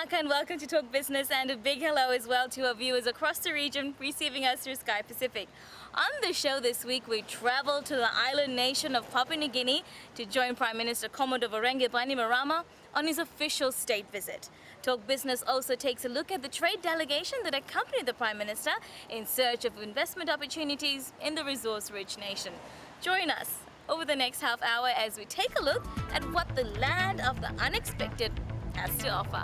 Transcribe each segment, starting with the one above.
Naka and welcome to Talk Business, and a big hello as well to our viewers across the region receiving us through Sky Pacific. On the show this week, we travel to the island nation of Papua New Guinea to join Prime Minister Commodore Voreqe Bainimarama on his official state visit. Talk Business also takes a look at the trade delegation that accompanied the Prime Minister in search of investment opportunities in the resource-rich nation. Join us over the next half hour as we take a look at what the land of the unexpected has to offer.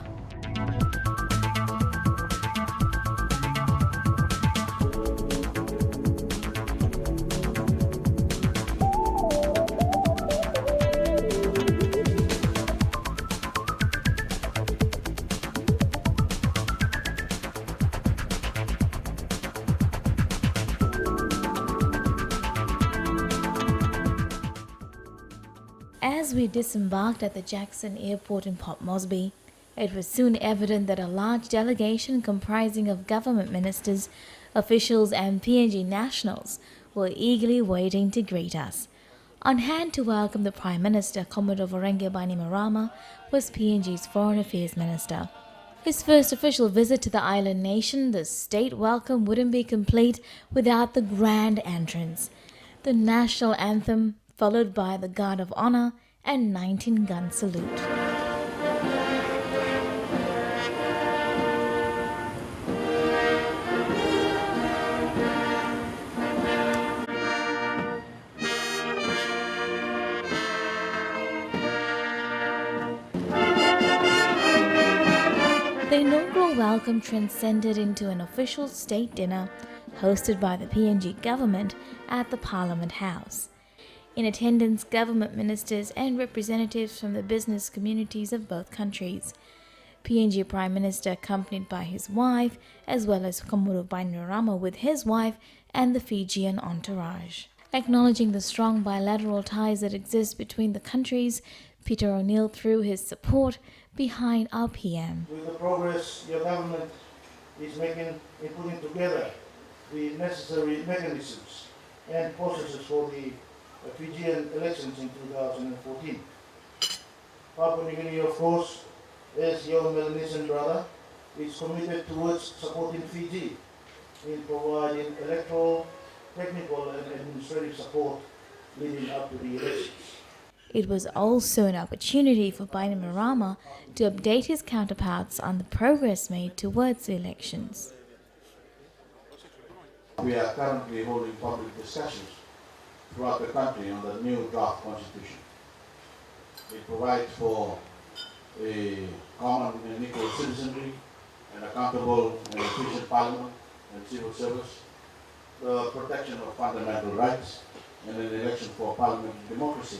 As we disembarked at the Jackson Airport in Port Moresby, it was soon evident that a large delegation comprising of government ministers, officials and PNG nationals were eagerly waiting to greet us. On hand to welcome the Prime Minister, Commodore Voreqe Bainimarama, was PNG's Foreign Affairs Minister. His first official visit to the island nation, the state welcome wouldn't be complete without the grand entrance. The national anthem, followed by the Guard of Honor and 19-gun salute. The inaugural welcome transcended into an official state dinner hosted by the PNG government at the Parliament House. In attendance, government ministers and representatives from the business communities of both countries. PNG Prime Minister accompanied by his wife, as well as Commodore Bainimarama with his wife and the Fijian entourage. Acknowledging the strong bilateral ties that exist between the countries, Peter O'Neill threw his support behind our PM. With the progress your government is making in putting together the necessary mechanisms and processes for the Fijian elections in 2014. Papua New Guinea, of course, as your Melanesian brother, is committed towards supporting Fiji in providing electoral, technical and administrative support leading up to the elections. It was also an opportunity for Bainimarama to update his counterparts on the progress made towards the elections. We are currently holding public discussions throughout the country on the new draft constitution. It provides for a common and equal citizenry, an accountable and efficient parliament and civil service, the protection of fundamental rights, and an election for parliamentary democracy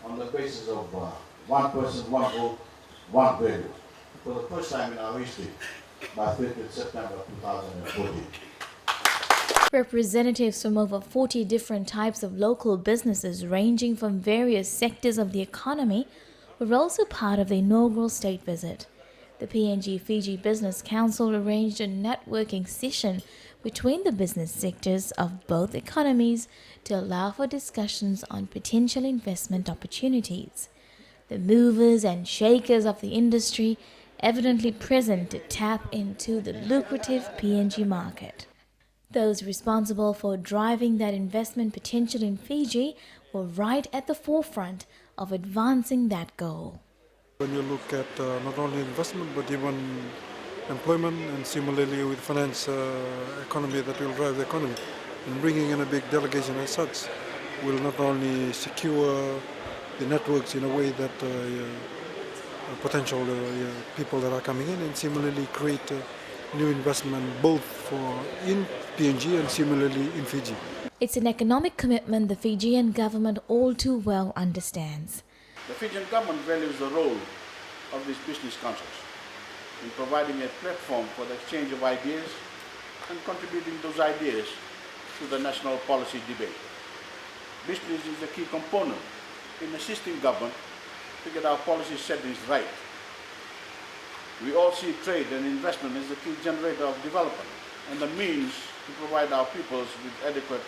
on the basis of one person, one vote, one value, for the first time in our history by 30th September 2014. Representatives from over 40 different types of local businesses ranging from various sectors of the economy were also part of the inaugural state visit. The PNG Fiji Business Council arranged a networking session between the business sectors of both economies to allow for discussions on potential investment opportunities. The movers and shakers of the industry evidently present to tap into the lucrative PNG market. Those responsible for driving that investment potential in Fiji were right at the forefront of advancing that goal. When you look at not only investment but even employment and similarly with finance economy that will drive the economy, and bringing in a big delegation as such will not only secure the networks in a way that potential people that are coming in, and similarly create new investment both in PNG and similarly in Fiji. It's an economic commitment the Fijian government all too well understands. The Fijian government values the role of these business councils in providing a platform for the exchange of ideas and contributing those ideas to the national policy debate. Business is a key component in assisting government to get our policy settings right. We all see trade and investment as the key generator of development and the means to provide our peoples with adequate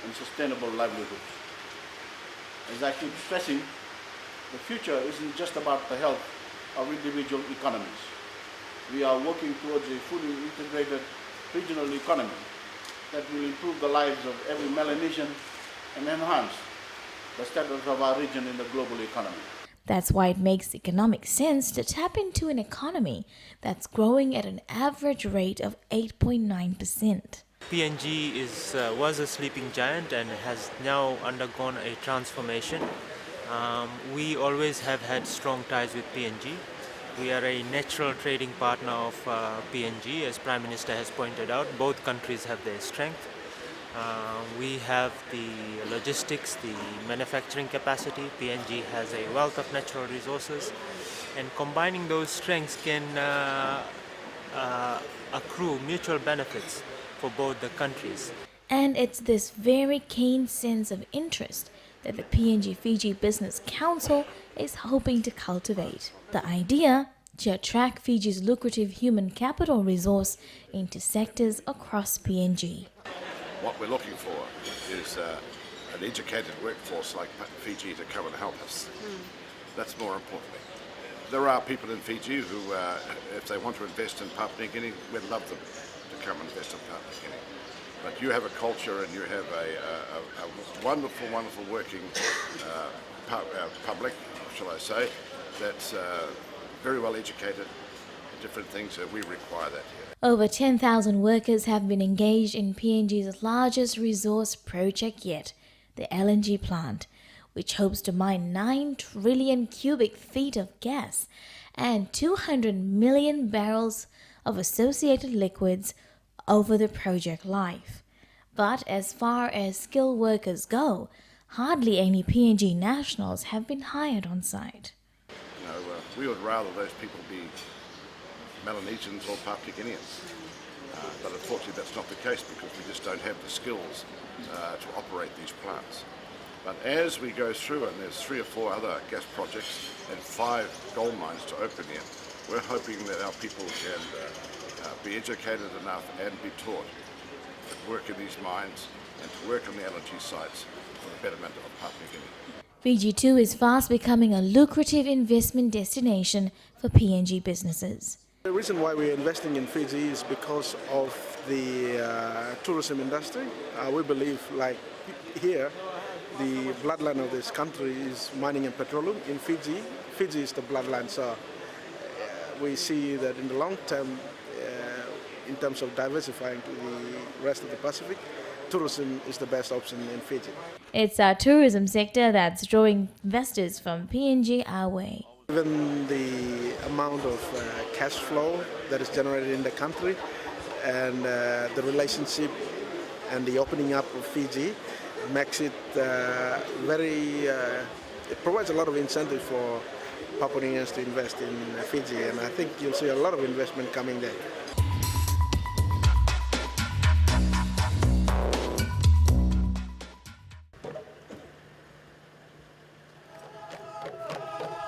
and sustainable livelihoods. As I keep stressing, the future isn't just about the health of individual economies. we are working towards a fully integrated regional economy that will improve the lives of every Melanesian and enhance the status of our region in the global economy. That's why it makes economic sense to tap into an economy that's growing at an average rate of 8.9%. PNG was a sleeping giant and has now undergone a transformation. We always have had strong ties with PNG. We are a natural trading partner of PNG, as Prime Minister has pointed out. Both countries have their strength. We have the logistics, the manufacturing capacity. PNG has a wealth of natural resources, and combining those strengths can accrue mutual benefits for both the countries. And it's this very keen sense of interest that the PNG Fiji Business Council is hoping to cultivate. The idea to attract Fiji's lucrative human capital resource into sectors across PNG. What we're looking for is an educated workforce like Fiji to come and help us. That's more importantly. There are people in Fiji who, if they want to invest in Papua New Guinea, we'd love them to come and invest in Papua New Guinea. But you have a culture and you have a wonderful, wonderful working public, shall I say, that's very well educated in different things, and we require that here. Over 10,000 workers have been engaged in PNG's largest resource project yet, the LNG plant, which hopes to mine 9 trillion cubic feet of gas and 200 million barrels of associated liquids over the project life. But as far as skilled workers go, hardly any PNG nationals have been hired on site. We would rather those people be Melanesians or Papua New Guineans. But unfortunately that's not the case because we just don't have the skills to operate these plants. But as we go through, and there's 3 or 4 other gas projects and 5 gold mines to open here, we're hoping that our people can be educated enough and be taught to work in these mines and to work on the LNG sites for the betterment of Papua New Guinea. Fiji too is fast becoming a lucrative investment destination for PNG businesses. The reason why we're investing in Fiji is because of the tourism industry. We believe, like here, the bloodline of this country is mining and petroleum. In Fiji, Fiji is the bloodline, so we see that in the long term, in terms of diversifying to the rest of the Pacific, tourism is the best option in Fiji. It's our tourism sector that's drawing investors from PNG our way. Given the amount of cash flow that is generated in the country and the relationship and the opening up of Fiji makes it it provides a lot of incentive for Papua New Guineans to invest in Fiji, and I think you'll see a lot of investment coming there.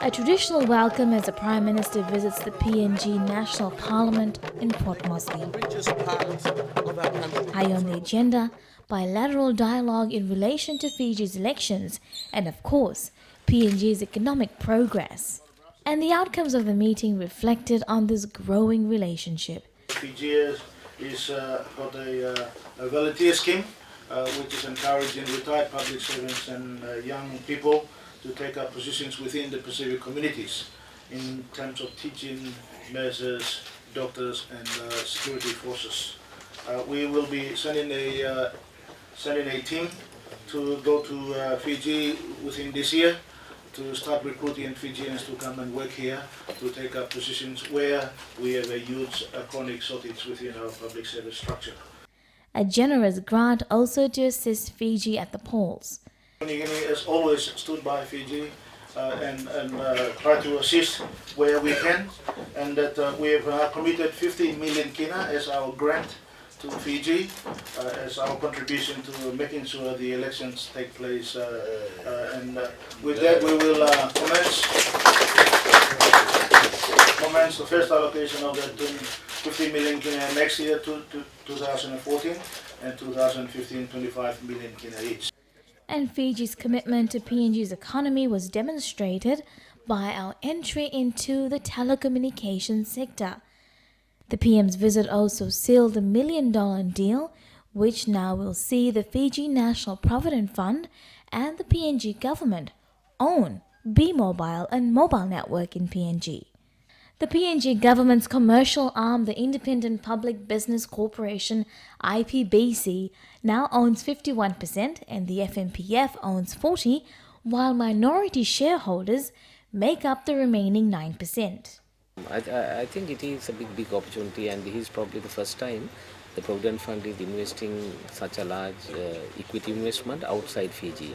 A traditional welcome as the Prime Minister visits the PNG National Parliament in Port Moresby. High on the agenda, bilateral dialogue in relation to Fiji's elections and, of course, PNG's economic progress. And the outcomes of the meeting reflected on this growing relationship. Fiji is got a volunteer scheme which is encouraging retired public servants and young people to take up positions within the Pacific communities in terms of teaching, nurses, doctors and security forces. We will be sending a team to go to Fiji within this year to start recruiting Fijians to come and work here to take up positions where we have a huge chronic shortage within our public service structure. A generous grant also to assist Fiji at the polls. New Guinea has always stood by Fiji and try to assist where we can, and that we have committed 15 million kina as our grant to Fiji as our contribution to making sure the elections take place, and with that we will commence the first allocation of that 15 million kina next year to 2014 and 2015 25 million kina each. And Fiji's commitment to PNG's economy was demonstrated by our entry into the telecommunications sector. The PM's visit also sealed a $1 million deal, which now will see the Fiji National Provident Fund and the PNG government own B-Mobile and mobile network in PNG. The PNG government's commercial arm, the Independent Public Business Corporation, IPBC, now owns 51% and the FMPF owns 40%, while minority shareholders make up the remaining 9%. I think it is a big opportunity, and this is probably the first time the Provident Fund is investing such a large equity investment outside Fiji.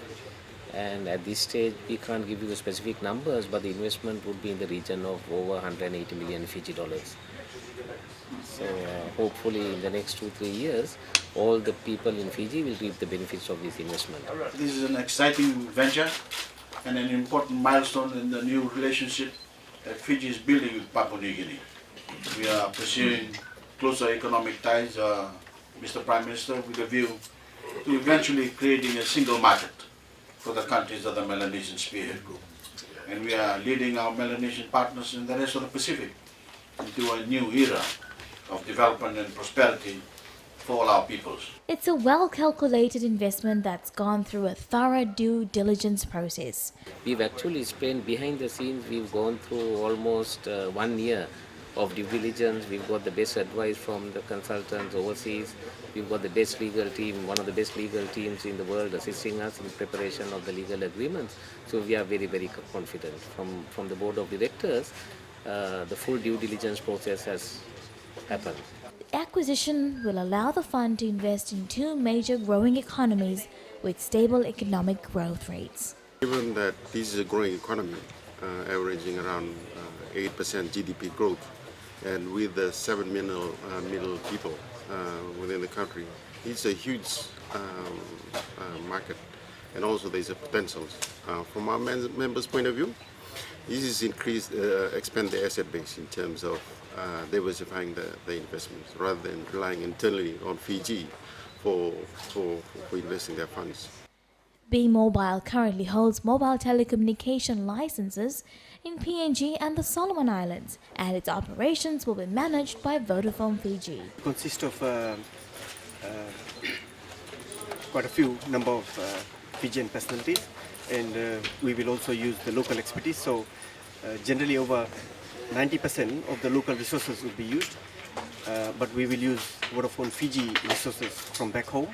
And at this stage, we can't give you the specific numbers, but the investment would be in the region of over 180 million Fiji dollars. So hopefully in the next 2-3 years, all the people in Fiji will reap the benefits of this investment. This is an exciting venture and an important milestone in the new relationship that Fiji is building with Papua New Guinea. We are pursuing closer economic ties, Mr. Prime Minister, with a view to eventually creating a single market for the countries of the Melanesian Spearhead Group. And we are leading our Melanesian partners in the rest of the Pacific into a new era of development and prosperity for all our peoples. It's a well-calculated investment that's gone through a thorough due diligence process. We've actually spent behind the scenes, we've gone through almost 1 year of due diligence. We've got the best advice from the consultants overseas. We've got the best legal team, one of the best legal teams in the world assisting us in preparation of the legal agreements. So we are very confident. From the board of directors, the full due diligence process has happened. The acquisition will allow the fund to invest in 2 major growing economies with stable economic growth rates. Given that this is a growing economy, averaging around 8% GDP growth, and with the 7 million people within the country, it's a huge market, and also there's a potential. From our members' point of view, this is expand the asset base in terms of diversifying the investments rather than relying internally on Fiji for investing their funds. B-Mobile currently holds mobile telecommunication licenses in PNG and the Solomon Islands, and its operations will be managed by Vodafone Fiji. It consists of quite a few number of Fijian personalities, and we will also use the local expertise. So generally over 90% of the local resources will be used, but we will use Vodafone Fiji resources from back home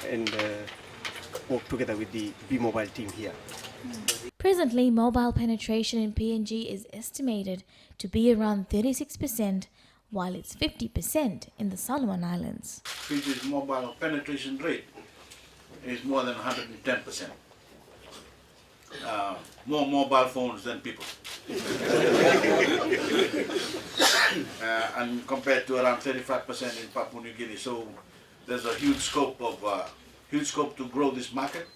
and work together with the B-Mobile team here. Presently, mobile penetration in PNG is estimated to be around 36%, while it's 50% in the Solomon Islands. Fiji's mobile penetration rate is more than 110%. More mobile phones than people. And compared to around 35% in Papua New Guinea. So there's a huge scope to grow this market,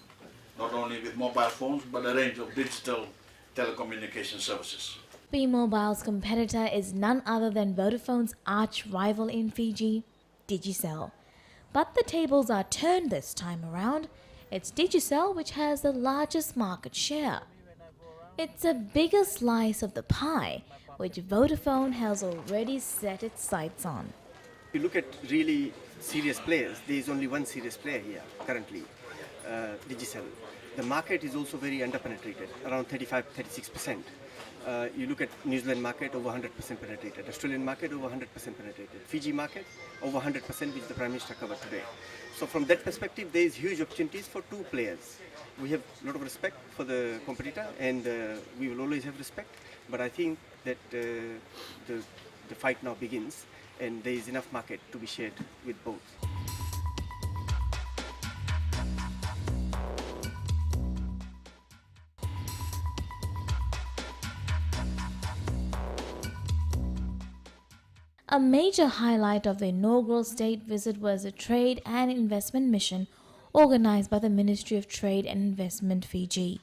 not only with mobile phones, but a range of digital telecommunication services. B-Mobile's competitor is none other than Vodafone's arch rival in Fiji, Digicel. But the tables are turned this time around. It's Digicel which has the largest market share. It's a bigger slice of the pie, which Vodafone has already set its sights on. If you look at really serious players, there is only one serious player here currently, Digicel. The market is also very underpenetrated, around 35-36%. You look at New Zealand market, over 100% penetrated. Australian market, over 100% penetrated. Fiji market, over 100%, which the Prime Minister covered today. So from that perspective, there is huge opportunities for 2 players. We have a lot of respect for the competitor, and we will always have respect. But I think that the fight now begins, and there is enough market to be shared with both. A major highlight of the inaugural state visit was a trade and investment mission organized by the Ministry of Trade and Investment Fiji.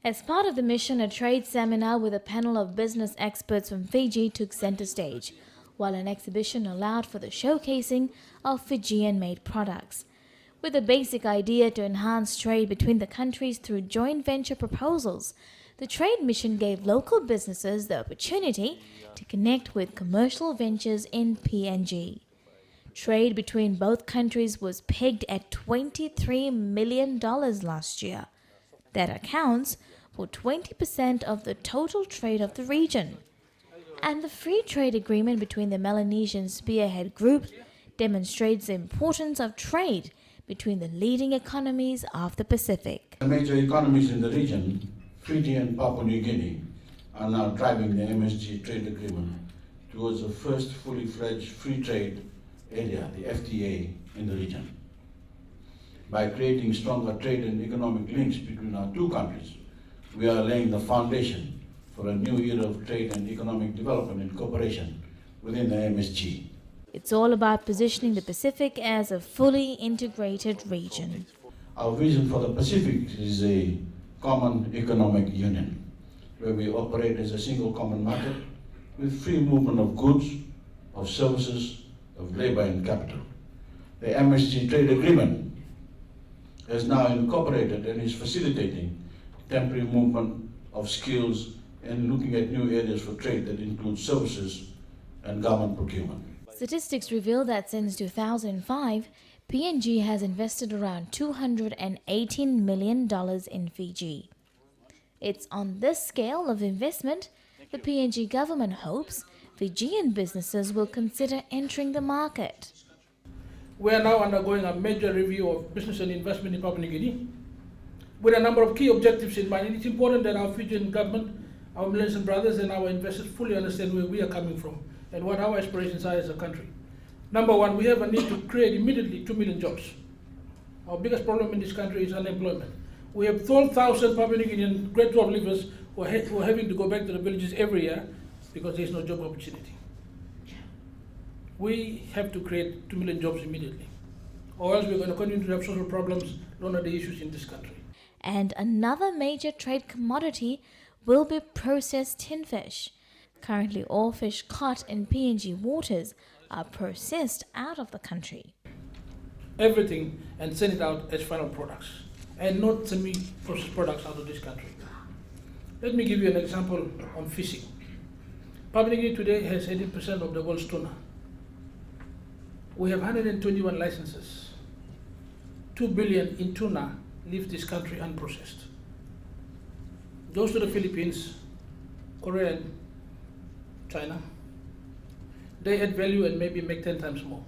As part of the mission, a trade seminar with a panel of business experts from Fiji took center stage, while an exhibition allowed for the showcasing of Fijian-made products. With a basic idea to enhance trade between the countries through joint venture proposals, The trade mission gave local businesses the opportunity to connect with commercial ventures in PNG. Trade between both countries was pegged at $23 million last year. That accounts for 20% of the total trade of the region. And the free trade agreement between the Melanesian Spearhead Group demonstrates the importance of trade between the leading economies of the Pacific. The major economies in the region, Fiji and Papua New Guinea, are now driving the MSG trade agreement towards the first fully fledged free trade area, the FTA, in the region. By creating stronger trade and economic links between our two countries, we are laying the foundation for a new era of trade and economic development and cooperation within the MSG. It's all about positioning the Pacific as a fully integrated region. Our vision for the Pacific is a common economic union, where we operate as a single common market with free movement of goods, of services, of labor and capital. The MSG trade agreement has now incorporated and is facilitating temporary movement of skills and looking at new areas for trade that include services and government procurement. Statistics reveal that since 2005, PNG has invested around $218 million in Fiji. It's on this scale of investment the PNG government hopes Fijian businesses will consider entering the market. We are now undergoing a major review of business and investment in Papua New Guinea with a number of key objectives in mind. And it's important that our Fijian government, our Melanesian brothers and our investors fully understand where we are coming from and what our aspirations are as a country. Number one, we have a need to create immediately 2 million jobs. Our biggest problem in this country is unemployment. We have 12,000 Papua New Guinean Great Dwarf livers who are having to go back to the villages every year because there is no job opportunity. We have to create 2 million jobs immediately, or else we're going to continue to have social problems, one of the issues in this country. And another major trade commodity will be processed tin fish. Currently, all fish caught in PNG waters are processed out of the country. Everything and send it out as final products and not semi-processed products out of this country. Let me give you an example on fishing. Papua New Guinea today has 80% of the world's tuna. We have 121 licenses. 2 billion in tuna leave this country unprocessed. Goes to the Philippines, Korea, and China. They add value and maybe make 10 times more.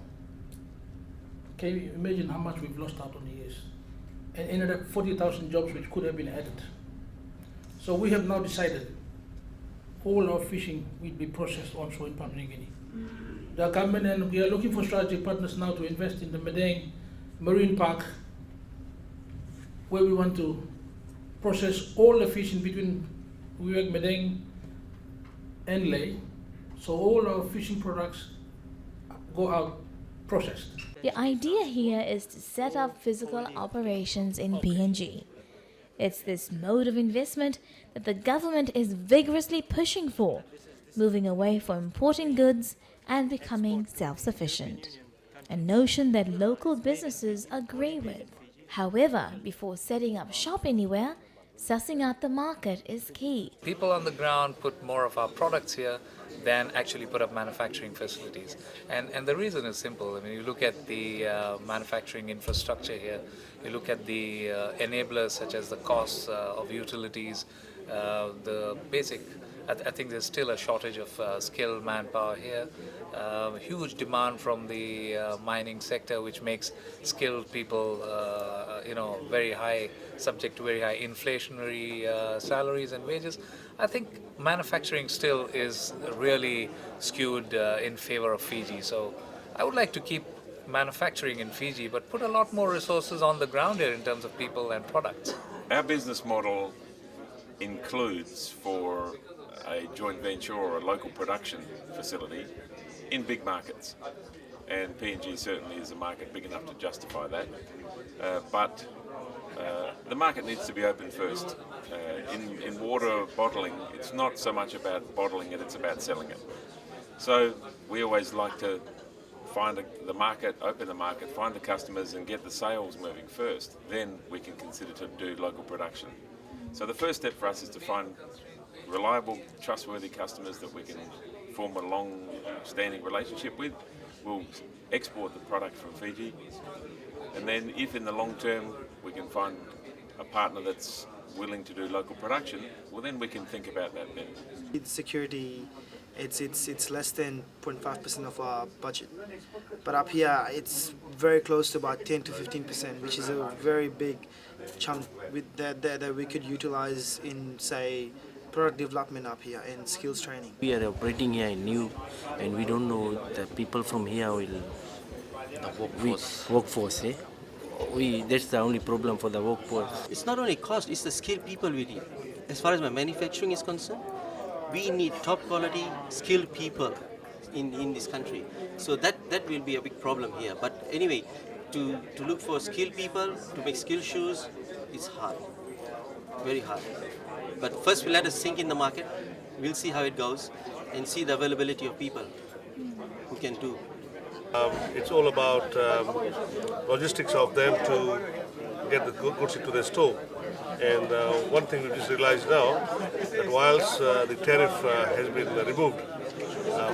Can you imagine how much we've lost out on the years? And ended up 40,000 jobs which could have been added. So we have now decided all our fishing will be processed onshore in Papua New Guinea. The government, and we are looking for strategic partners now to invest in the Madang Marine Park, where we want to process all the fishing between Madang and Ley. So all our fishing products go out processed. The idea here is to set up physical operations in PNG. It's this mode of investment that the government is vigorously pushing for, moving away from importing goods and becoming self-sufficient, a notion that local businesses agree with. However, before setting up shop anywhere, sussing out the market is key. People on the ground put more of our products here than actually put up manufacturing facilities. And the reason is simple. I mean, you look at the manufacturing infrastructure here, you look at the enablers such as the costs of utilities, the basic, I think there's still a shortage of skilled manpower here. Huge demand from the mining sector, which makes skilled people, very high, subject to very high inflationary salaries and wages. I think manufacturing still is really skewed in favor of Fiji. So I would like to keep manufacturing in Fiji, but put a lot more resources on the ground here in terms of people and products. Our business model includes for a joint venture or a local production facility in big markets, and PNG certainly is a market big enough to justify that, but the market needs to be open first. In water bottling, it's not so much about bottling it, it's about selling it. So we always like to find the market, open the market, find the customers and get the sales moving first. Then we can consider to do local production. So the first step for us is to find reliable, trustworthy customers that we can form a long-standing relationship with. We'll export the product from Fiji, and then if in the long term we can find a partner that's willing to do local production, well then we can think about that then. It's security, it's less than 0.5% of our budget, but up here it's very close to about 10 to 15%, which is a very big chunk with that we could utilize in, say, product development up here and skills training. We are operating here in New, and we don't know the people from here will workforce. That's the only problem for the workforce. It's not only cost, it's the skilled people we need. As far as my manufacturing is concerned, we need top quality skilled people in this country. So that will be a big problem here. But anyway, to look for skilled people, to make skilled shoes, it's hard, very hard. But first we'll let us sink in the market, we'll see how it goes and see the availability of people who can do. It's all about logistics of them to get the goods into their store. And one thing we just realized now, that whilst the tariff has been removed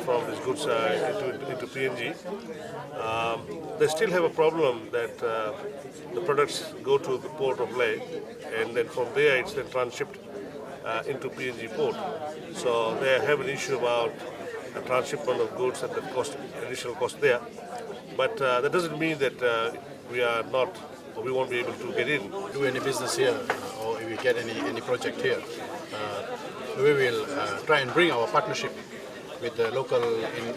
from these goods into PNG, they still have a problem that the products go to the port of Lae, and then from there it's then transshipped into PNG port. So they have an issue about the transshipment of goods and the additional cost there. But that doesn't mean that we are not, or we won't be able to get in. Do any business here, or if we get any project here, we will try and bring our partnership with the local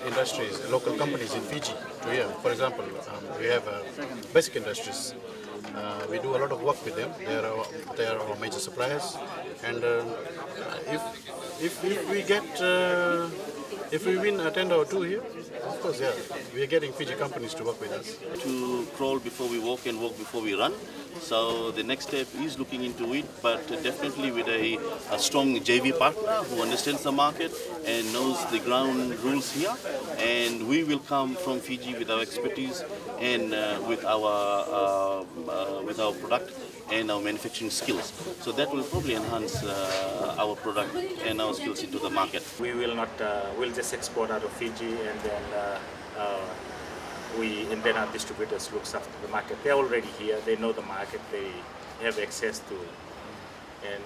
industries, local companies in Fiji to here. For example, we have basic industries. We do a lot of work with them. They are our major suppliers, and if we get if we win a tender or two here, of course, yeah, we are getting Fiji companies to work with us. To crawl before we walk and walk before we run. So the next step is looking into it, but definitely with a strong JV partner who understands the market and knows the ground rules here. And we will come from Fiji with our expertise and with our product and our manufacturing skills. So that will probably enhance our product and our skills into the market. We will not, we'll just export out of Fiji, and then our distributors looks after the market. They're already here, they know the market, they have access to, and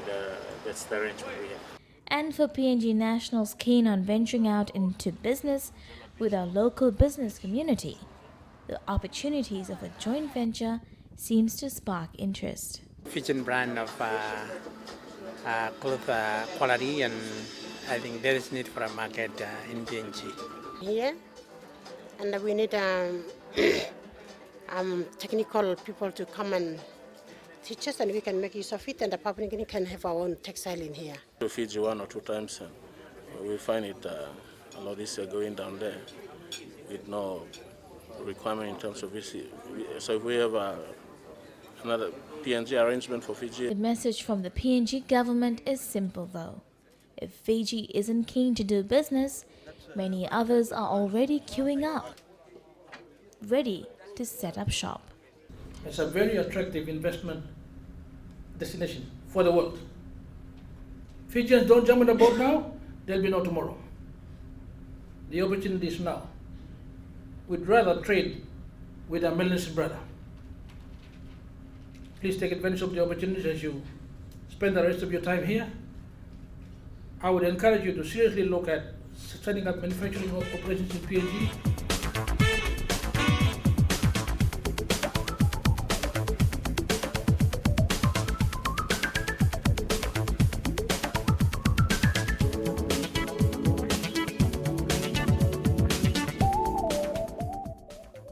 that's the arrangement we have. And for PNG nationals keen on venturing out into business with our local business community, the opportunities of a joint venture seems to spark interest. Fijian brand of cloth quality, and I think there is need for a market in PNG. Here, and we need technical people to come and teach us, and we can make use of it, and the Papua New Guinea can have our own textile in here. To Fiji 1 or 2 times, we find it a lot easier going down there with no requirement in terms of VC. So if we have another PNG arrangement for Fiji. The message from the PNG government is simple though. If Fiji isn't keen to do business, many others are already queuing up, ready to set up shop. It's a very attractive investment destination for the world. Fijians don't jump on the boat now, there'll be no tomorrow. The opportunity is now. We'd rather trade with our Melanesian brother. Please take advantage of the opportunities as you spend the rest of your time here. I would encourage you to seriously look at setting up manufacturing operations in PNG.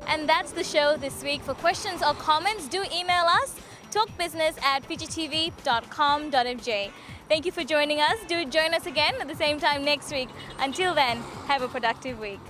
And that's the show this week. For questions or comments, do email us talkbusiness@fijitv.com.mj. Thank you for joining us. Do join us again at the same time next week. Until then, have a productive week.